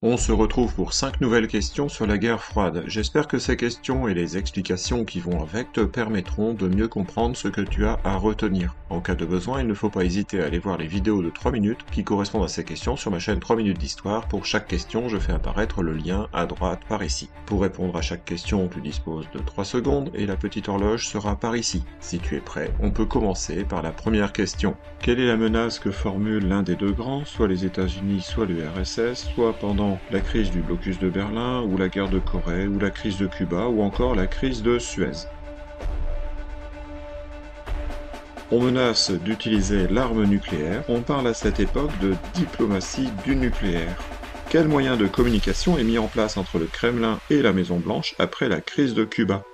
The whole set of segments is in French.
On se retrouve pour 5 nouvelles questions sur la guerre froide. J'espère que ces questions et les explications qui vont avec te permettront de mieux comprendre ce que tu as à retenir. En cas de besoin, il ne faut pas hésiter à aller voir les vidéos de 3 minutes qui correspondent à ces questions sur ma chaîne 3 minutes d'histoire. Pour chaque question, je fais apparaître le lien à droite par ici. Pour répondre à chaque question, tu disposes de 3 secondes et la petite horloge sera par ici. Si tu es prêt, on peut commencer par la première question. Quelle est la menace que formule l'un des deux grands, soit les États-Unis, soit l'URSS, soit pendant la crise du blocus de Berlin, ou la guerre de Corée, ou la crise de Cuba, ou encore la crise de Suez? On menace d'utiliser l'arme nucléaire, on parle à cette époque de diplomatie du nucléaire. Quel moyen de communication est mis en place entre le Kremlin et la Maison-Blanche après la crise de Cuba?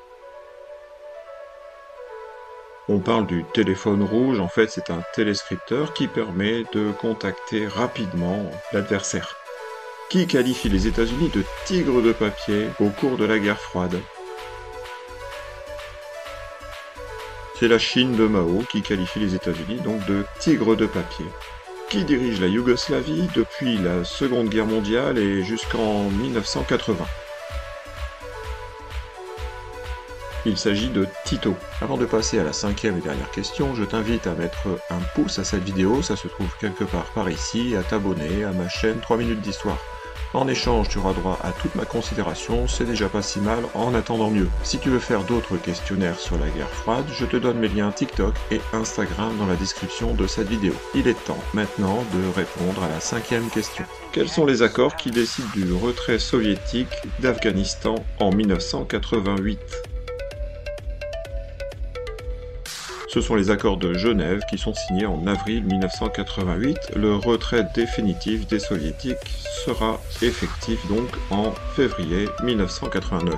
On parle du téléphone rouge, en fait c'est un téléscripteur qui permet de contacter rapidement l'adversaire. Qui qualifie les États-Unis de tigres de papier au cours de la guerre froide? C'est la Chine de Mao qui qualifie les États-Unis donc de tigres de papier. Qui dirige la Yougoslavie depuis la Seconde Guerre mondiale et jusqu'en 1980? Il s'agit de Tito. Avant de passer à la 5e et dernière question, je t'invite à mettre un pouce à cette vidéo, ça se trouve quelque part par ici, et à t'abonner à ma chaîne 3 minutes d'histoire. En échange, tu auras droit à toute ma considération, c'est déjà pas si mal en attendant mieux. Si tu veux faire d'autres questionnaires sur la guerre froide, je te donne mes liens TikTok et Instagram dans la description de cette vidéo. Il est temps maintenant de répondre à la 5e question. Quels sont les accords qui décident du retrait soviétique d'Afghanistan en 1988? Ce sont les accords de Genève qui sont signés en avril 1988. Le retrait définitif des soviétiques sera effectif donc en février 1989.